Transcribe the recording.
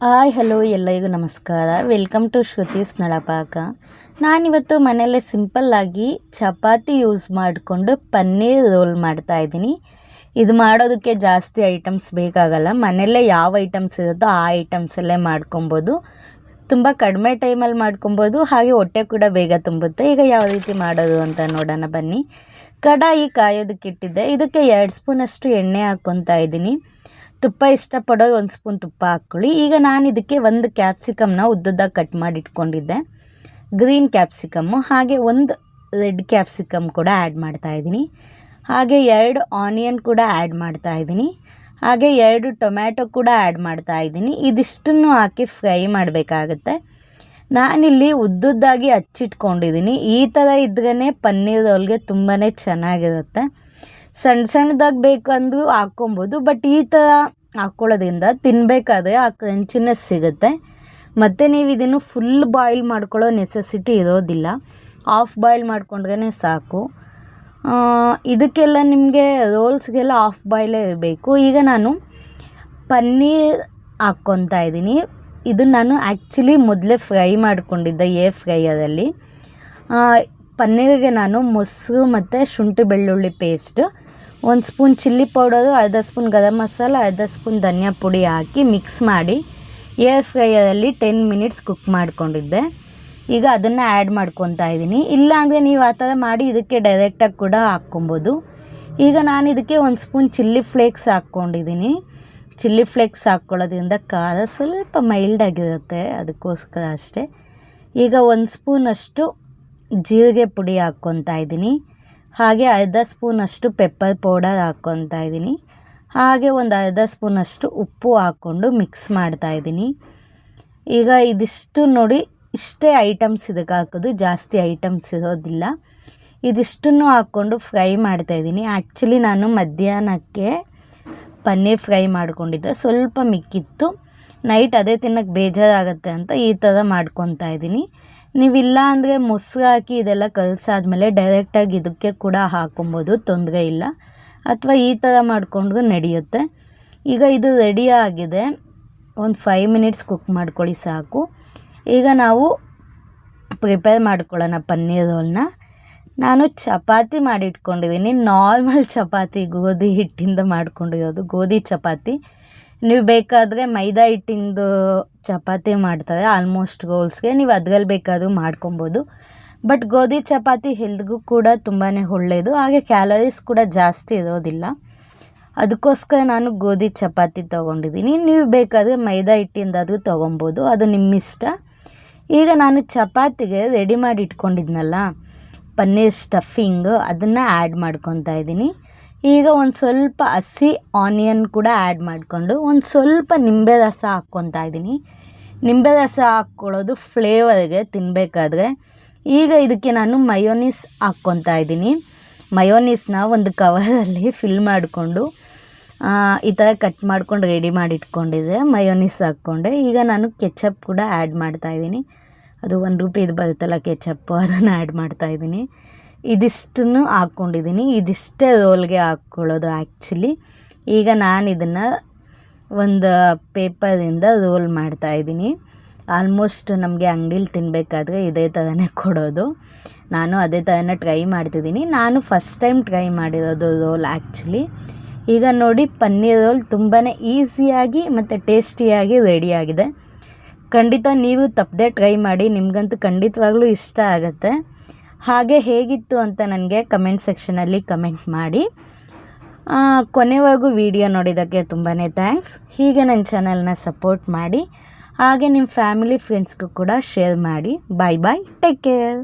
Hi hello ಎಲ್ಲರಿಗೂ ನಮಸ್ಕಾರ. Welcome to Shruti's ನಳಪಾಕ. ನಾನಿವತ್ತು ಮನೆಯಲ್ಲೇ ಸಿಂಪಲ್ಲಾಗಿ ಚಪಾತಿ ಯೂಸ್ ಮಾಡಿಕೊಂಡು ಪನ್ನೀರ್ ರೋಲ್ ಮಾಡ್ತಾಯಿದ್ದೀನಿ. ಇದು ಮಾಡೋದಕ್ಕೆ ಜಾಸ್ತಿ ಐಟಮ್ಸ್ ಬೇಕಾಗಲ್ಲ. ಮನೆಯಲ್ಲೇ ಯಾವ ಐಟಮ್ಸ್ ಇರುತ್ತೋ ಆ ಐಟಮ್ಸಲ್ಲೇ ಮಾಡ್ಕೊಬೋದು. ತುಂಬ ಕಡಿಮೆ ಟೈಮಲ್ಲಿ ಮಾಡ್ಕೊಬೋದು, ಹಾಗೆ ಹೊಟ್ಟೆ ಕೂಡ ಬೇಗ ತುಂಬುತ್ತೆ. ಈಗ ಯಾವ ರೀತಿ ಮಾಡೋದು ಅಂತ ನೋಡೋಣ ಬನ್ನಿ. ಕಡಾಯಿ ಕಾಯೋದಕ್ಕಿಟ್ಟಿದ್ದೆ. ಇದಕ್ಕೆ 2 ಸ್ಪೂನಷ್ಟು ಎಣ್ಣೆ ಹಾಕ್ಕೊತಾ ಇದ್ದೀನಿ. ತುಪ್ಪ ಇಷ್ಟಪಡೋದು 1 ಸ್ಪೂನ್ ತುಪ್ಪ ಹಾಕ್ಕೊಳ್ಳಿ. ಈಗ ನಾನು ಇದಕ್ಕೆ 1 ಕ್ಯಾಪ್ಸಿಕಮ್ನ ಉದ್ದುದ್ದಾಗಿ ಕಟ್ ಮಾಡಿ ಇಟ್ಕೊಂಡಿದ್ದೆ, ಗ್ರೀನ್ ಕ್ಯಾಪ್ಸಿಕಮ್ಮು. ಹಾಗೆ 1 ರೆಡ್ ಕ್ಯಾಪ್ಸಿಕಮ್ ಕೂಡ ಆ್ಯಡ್ ಮಾಡ್ತಾಯಿದ್ದೀನಿ. ಹಾಗೆ 2 ಆನಿಯನ್ ಕೂಡ ಆ್ಯಡ್ ಮಾಡ್ತಾಯಿದ್ದೀನಿ. ಹಾಗೆ 2 ಟೊಮ್ಯಾಟೊ ಕೂಡ ಆ್ಯಡ್ ಮಾಡ್ತಾಯಿದ್ದೀನಿ. ಇದಿಷ್ಟನ್ನು ಹಾಕಿ ಫ್ರೈ ಮಾಡಬೇಕಾಗತ್ತೆ. ನಾನಿಲ್ಲಿ ಉದ್ದುದ್ದಾಗಿ ಹಚ್ಚಿಟ್ಕೊಂಡಿದ್ದೀನಿ. ಈ ಥರ ಇದ್ರೇ ಪನ್ನೀರ್ ರೋಲ್ಗೆ ತುಂಬಾ ಚೆನ್ನಾಗಿರುತ್ತೆ. ಸಣ್ಣದಾಗಿ ಬೇಕಂದ್ರೂ ಹಾಕ್ಕೊಬೋದು, ಬಟ್ ಈ ಥರ ಹಾಕ್ಕೊಳ್ಳೋದ್ರಿಂದ ತಿನ್ನಬೇಕಾದ್ರೆ ಆ ಕ್ರಂಚಿನೆಸ್ ಸಿಗುತ್ತೆ. ಮತ್ತು ನೀವು ಇದನ್ನು ಫುಲ್ ಬಾಯ್ಲ್ ಮಾಡ್ಕೊಳ್ಳೋ ನೆಸೆಸಿಟಿ ಇರೋದಿಲ್ಲ. ಹಾಫ್ ಬಾಯ್ಲ್ ಮಾಡ್ಕೊಂಡ್ರೆ ಸಾಕು. ಇದಕ್ಕೆಲ್ಲ ನಿಮಗೆ ರೋಲ್ಸ್ಗೆಲ್ಲ ಹಾಫ್ ಬಾಯ್ಲೇ ಇರಬೇಕು. ಈಗ ನಾನು ಪನ್ನೀರ್ ಹಾಕ್ಕೊತಾ ಇದ್ದೀನಿ. ಇದು ನಾನು ಆ್ಯಕ್ಚುಲಿ ಮೊದಲೇ ಫ್ರೈ ಮಾಡ್ಕೊಂಡಿದ್ದೆ ಫ್ರೈಯರಲ್ಲಿ. ಪನ್ನೀರಿಗೆ ನಾನು ಮೊಸರು ಮತ್ತು ಶುಂಠಿ ಬೆಳ್ಳುಳ್ಳಿ ಪೇಸ್ಟ್, 1 ಸ್ಪೂನ್ ಚಿಲ್ಲಿ ಪೌಡರು, ಅರ್ಧ ಸ್ಪೂನ್ ಗರಂ ಮಸಾಲ, ಅರ್ಧ ಸ್ಪೂನ್ ಧನಿಯಾ ಪುಡಿ ಹಾಕಿ ಮಿಕ್ಸ್ ಮಾಡಿ ಫ್ರೈಯರಲ್ಲಿ 10 ಮಿನಿಟ್ಸ್ ಕುಕ್ ಮಾಡ್ಕೊಂಡಿದ್ದೆ. ಈಗ ಅದನ್ನು ಆ್ಯಡ್ ಮಾಡ್ಕೊತಾ ಇದ್ದೀನಿ. ಇಲ್ಲಾಂದರೆ ನೀವು ಆ ಥರ ಮಾಡಿ ಇದಕ್ಕೆ ಡೈರೆಕ್ಟಾಗಿ ಕೂಡ ಹಾಕ್ಕೊಬೋದು. ಈಗ ನಾನು ಇದಕ್ಕೆ 1 ಸ್ಪೂನ್ ಚಿಲ್ಲಿ ಫ್ಲೇಕ್ಸ್ ಹಾಕ್ಕೊಂಡಿದ್ದೀನಿ. ಚಿಲ್ಲಿ ಫ್ಲೇಕ್ಸ್ ಹಾಕ್ಕೊಳ್ಳೋದ್ರಿಂದ ಖಾರ ಸ್ವಲ್ಪ ಮೈಲ್ಡಾಗಿರುತ್ತೆ, ಅದಕ್ಕೋಸ್ಕರ ಅಷ್ಟೇ. ಈಗ 1 ಸ್ಪೂನಷ್ಟು ಜೀರಿಗೆ ಪುಡಿ ಹಾಕ್ಕೊತಾ ಇದ್ದೀನಿ. ಹಾಗೆ ಅರ್ಧ ಸ್ಪೂನಷ್ಟು ಪೆಪ್ಪರ್ ಪೌಡರ್ ಹಾಕ್ಕೊತಾ ಇದ್ದೀನಿ. ಹಾಗೆ ಒಂದು ಅರ್ಧ ಸ್ಪೂನಷ್ಟು ಉಪ್ಪು ಹಾಕ್ಕೊಂಡು ಮಿಕ್ಸ್ ಮಾಡ್ತಾಯಿದ್ದೀನಿ. ಈಗ ಇದಿಷ್ಟು ನೋಡಿ, ಇಷ್ಟೇ ಐಟಮ್ಸ್ ಇದಕ್ಕೆ ಹಾಕೋದು, ಜಾಸ್ತಿ ಐಟಮ್ಸ್ ಇರೋದಿಲ್ಲ. ಇದಿಷ್ಟನ್ನು ಹಾಕ್ಕೊಂಡು ಫ್ರೈ ಮಾಡ್ತಾಯಿದ್ದೀನಿ. ಆ್ಯಕ್ಚುಲಿ ನಾನು ಮಧ್ಯಾಹ್ನಕ್ಕೆ ಪನ್ನೀರ್ ಫ್ರೈ ಮಾಡ್ಕೊಂಡಿದ್ದೆ, ಸ್ವಲ್ಪ ಮಿಕ್ಕಿತ್ತು. ನೈಟ್ ಅದೇ ತಿನ್ನೋಕ್ಕೆ ಬೇಜಾರಾಗುತ್ತೆ ಅಂತ ಈ ಥರ ಮಾಡ್ಕೊತಾ ಇದ್ದೀನಿ. ನೀವಿಲ್ಲ ಅಂದರೆ ಮೊಸರು ಹಾಕಿ ಇದೆಲ್ಲ ಕಲಸಾದ್ಮೇಲೆ ಡೈರೆಕ್ಟಾಗಿ ಇದಕ್ಕೆ ಕೂಡ ಹಾಕ್ಕೊಬೋದು, ತೊಂದರೆ ಇಲ್ಲ. ಅಥವಾ ಈ ಥರ ಮಾಡಿಕೊಂಡ್ರೂ ನಡೆಯುತ್ತೆ. ಈಗ ಇದು ರೆಡಿ ಆಗಿದೆ. ಒಂದು 5 ಮಿನಿಟ್ಸ್ ಕುಕ್ ಮಾಡ್ಕೊಳ್ಳಿ ಸಾಕು. ಈಗ ನಾವು ಪ್ರಿಪೇರ್ ಮಾಡ್ಕೊಳ್ಳೋಣ ಪನ್ನೀರ್ ರೋಲ್ನ. ನಾನು ಚಪಾತಿ ಮಾಡಿಟ್ಕೊಂಡಿದ್ದೀನಿ. ನಾರ್ಮಲ್ ಚಪಾತಿ, ಗೋಧಿ ಹಿಟ್ಟಿಂದ ಮಾಡ್ಕೊಂಡಿರೋದು, ಗೋಧಿ ಚಪಾತಿ. ನೀವು ಬೇಕಾದರೆ ಮೈದಾ ಹಿಟ್ಟಿಂದು ಚಪಾತಿ ಮಾಡ್ತಾರೆ ಆಲ್ಮೋಸ್ಟ್ ರೋಲ್ಸ್ಗೆ, ನೀವು ಅದ್ರಲ್ಲಿ ಬೇಕಾದರೂ ಮಾಡ್ಕೊಬೋದು. ಬಟ್ ಗೋಧಿ ಚಪಾತಿ ಹೆಲ್ತ್ಗೂ ಕೂಡ ತುಂಬಾ ಒಳ್ಳೆಯದು. ಹಾಗೆ ಕ್ಯಾಲರೀಸ್ ಕೂಡ ಜಾಸ್ತಿ ಇರೋದಿಲ್ಲ. ಅದಕ್ಕೋಸ್ಕರ ನಾನು ಗೋಧಿ ಚಪಾತಿ ತೊಗೊಂಡಿದ್ದೀನಿ. ನೀವು ಬೇಕಾದರೆ ಮೈದಾ ಹಿಟ್ಟಿಂದಾದರೂ ತೊಗೊಬೋದು, ಅದು ನಿಮ್ಮ ಇಷ್ಟ. ಈಗ ನಾನು ಚಪಾತಿಗೆ ರೆಡಿ ಮಾಡಿ ಇಟ್ಕೊಂಡಿದ್ನಲ್ಲ ಪನ್ನೀರ್ ಸ್ಟಫಿಂಗು, ಅದನ್ನು ಆ್ಯಡ್ ಮಾಡ್ಕೊತಾ ಇದ್ದೀನಿ. ಈಗ ಒಂದು ಸ್ವಲ್ಪ ಹಸಿ ಆನಿಯನ್ ಕೂಡ ಆ್ಯಡ್ ಮಾಡಿಕೊಂಡು ಒಂದು ಸ್ವಲ್ಪ ನಿಂಬೆ ರಸ ಹಾಕ್ಕೊತಾ ಇದ್ದೀನಿ. ನಿಂಬೆ ರಸ ಹಾಕ್ಕೊಳ್ಳೋದು ಫ್ಲೇವರ್ಗೆ ತಿನ್ನಬೇಕಾದ್ರೆ. ಈಗ ಇದಕ್ಕೆ ನಾನು ಮಯೋನೀಸ್ ಹಾಕ್ಕೊತಾ ಇದ್ದೀನಿ. ಮಯೋನೀಸ್ನ ಒಂದು ಕವರಲ್ಲಿ ಫಿಲ್ ಮಾಡಿಕೊಂಡು ಈ ಥರ ಕಟ್ ಮಾಡ್ಕೊಂಡು ರೆಡಿ ಮಾಡಿ ಇಟ್ಕೊಂಡಿದ್ದೆ. ಮಯೋನೀಸ್ ಹಾಕ್ಕೊಂಡೆ. ಈಗ ನಾನು ಕೆಚಪ್ ಕೂಡ ಆ್ಯಡ್ ಮಾಡ್ತಾಯಿದ್ದೀನಿ. ಅದು 1 ರೂಪಾಯಿದು ಬರುತ್ತಲ್ಲ ಕೆಚಪ್ಪು, ಅದನ್ನು ಆ್ಯಡ್ ಮಾಡ್ತಾಯಿದ್ದೀನಿ. ಇದಿಷ್ಟನ್ನು ಹಾಕ್ಕೊಂಡಿದ್ದೀನಿ. ಇದಿಷ್ಟೇ ರೋಲ್ಗೆ ಹಾಕ್ಕೊಳ್ಳೋದು ಆ್ಯಕ್ಚುಲಿ. ಈಗ ನಾನು ಇದನ್ನು ಒಂದು ಪೇಪರಿಂದ ರೋಲ್ ಮಾಡ್ತಾಯಿದ್ದೀನಿ. ಆಲ್ಮೋಸ್ಟ್ ನಮಗೆ ಅಂಗಡೀಲಿ ತಿನ್ನಬೇಕಾದ್ರೆ ಇದೇ ಥರನೇ ಕೊಡೋದು. ನಾನು ಅದೇ ಥರನೇ ಟ್ರೈ ಮಾಡ್ತಿದ್ದೀನಿ. ನಾನು ಫಸ್ಟ್ ಟೈಮ್ ಟ್ರೈ ಮಾಡಿರೋದು ರೋಲ್ ಆ್ಯಕ್ಚುಲಿ. ಈಗ ನೋಡಿ, ಪನ್ನೀರ್ ರೋಲ್ ತುಂಬಾ ಈಸಿಯಾಗಿ ಮತ್ತು ಟೇಸ್ಟಿಯಾಗಿ ರೆಡಿಯಾಗಿದೆ. ಖಂಡಿತ ನೀವು ತಪ್ಪದೆ ಟ್ರೈ ಮಾಡಿ, ನಿಮಗಂತೂ ಖಂಡಿತವಾಗ್ಲೂ ಇಷ್ಟ ಆಗುತ್ತೆ. ಹಾಗೆ ಹೇಗಿತ್ತು ಅಂತ ನನಗೆ ಕಮೆಂಟ್ ಸೆಕ್ಷನಲ್ಲಿ ಕಮೆಂಟ್ ಮಾಡಿ. ಕೊನೆವರೆಗೂ ವಿಡಿಯೋ ನೋಡಿದ್ದಕ್ಕೆ ತುಂಬಾ ಥ್ಯಾಂಕ್ಸ್. ಹೀಗೆ ನನ್ನ ಚಾನಲ್ನ ಸಪೋರ್ಟ್ ಮಾಡಿ. ಹಾಗೆ ನಿಮ್ಮ ಫ್ಯಾಮಿಲಿ ಫ್ರೆಂಡ್ಸ್ಗೂ ಕೂಡ ಶೇರ್ ಮಾಡಿ. ಬಾಯ್ ಬಾಯ್, ಟೇಕ್ ಕೇರ್.